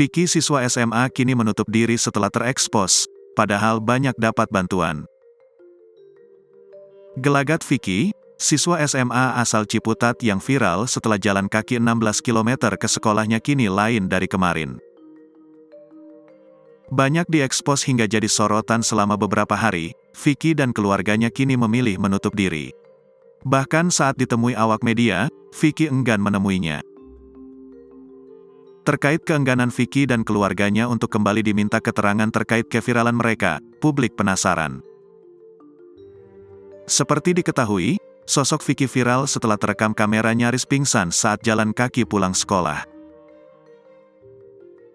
Vicky siswa SMA kini menutup diri setelah terekspos, padahal banyak dapat bantuan. Gelagat Vicky, siswa SMA asal Ciputat yang viral setelah jalan kaki 16 km ke sekolahnya kini lain dari kemarin. Banyak diekspos hingga jadi sorotan selama beberapa hari, Vicky dan keluarganya kini memilih menutup diri. Bahkan saat ditemui awak media, Vicky enggan menemuinya. Terkait keengganan Vicky dan keluarganya untuk kembali diminta keterangan terkait keviralan mereka, publik penasaran. Seperti diketahui, sosok Vicky viral setelah terekam kamera nyaris pingsan saat jalan kaki pulang sekolah.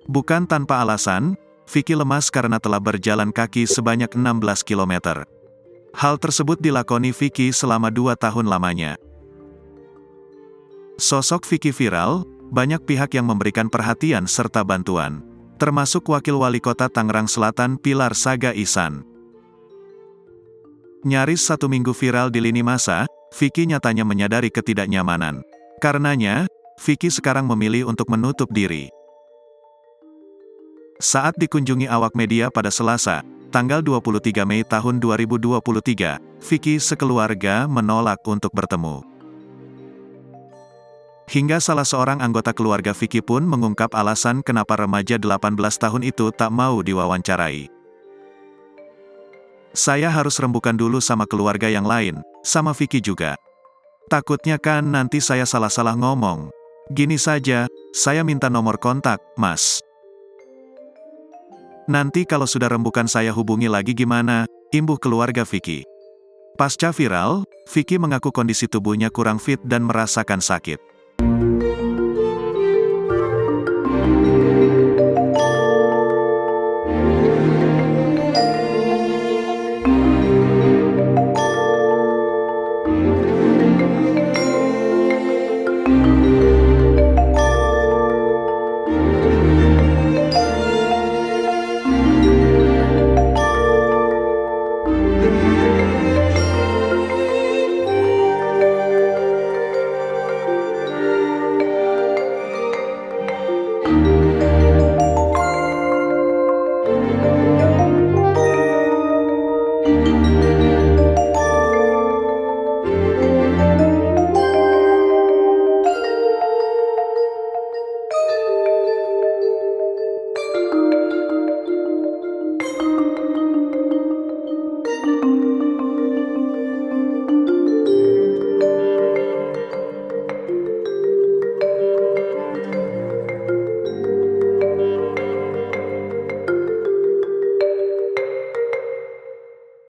Bukan tanpa alasan, Vicky lemas karena telah berjalan kaki sebanyak 16 km. Hal tersebut dilakoni Vicky selama 2 tahun lamanya. Sosok Vicky viral, banyak pihak yang memberikan perhatian serta bantuan, termasuk Wakil Wali Kota Tangerang Selatan Pilar Saga Ihsan. Nyaris 1 minggu viral di lini masa, Vicky nyatanya menyadari ketidaknyamanan. Karenanya, Vicky sekarang memilih untuk menutup diri. Saat dikunjungi awak media pada Selasa, tanggal 23 Mei tahun 2023, Vicky sekeluarga menolak untuk bertemu. Hingga salah seorang anggota keluarga Vicky pun mengungkap alasan kenapa remaja 18 tahun itu tak mau diwawancarai. Saya harus rembukan dulu sama keluarga yang lain, sama Vicky juga. Takutnya kan nanti saya salah-salah ngomong. Gini saja, saya minta nomor kontak, Mas. Nanti kalau sudah rembukan saya hubungi lagi gimana, imbuh keluarga Vicky. Pasca viral, Vicky mengaku kondisi tubuhnya kurang fit dan merasakan sakit.